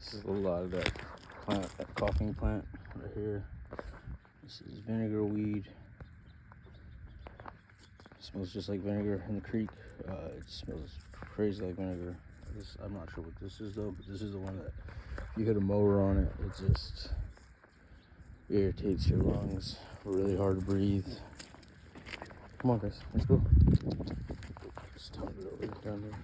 This is a lot of that plant, that coughing plant right here. This is vinegar weed. It smells just like vinegar in the creek. It smells crazy like vinegar. I'm not sure what this is though, but this is the one that you hit a mower on it, it just irritates your lungs. Really hard to breathe. Come on guys, let's go. Just tumble it over down there.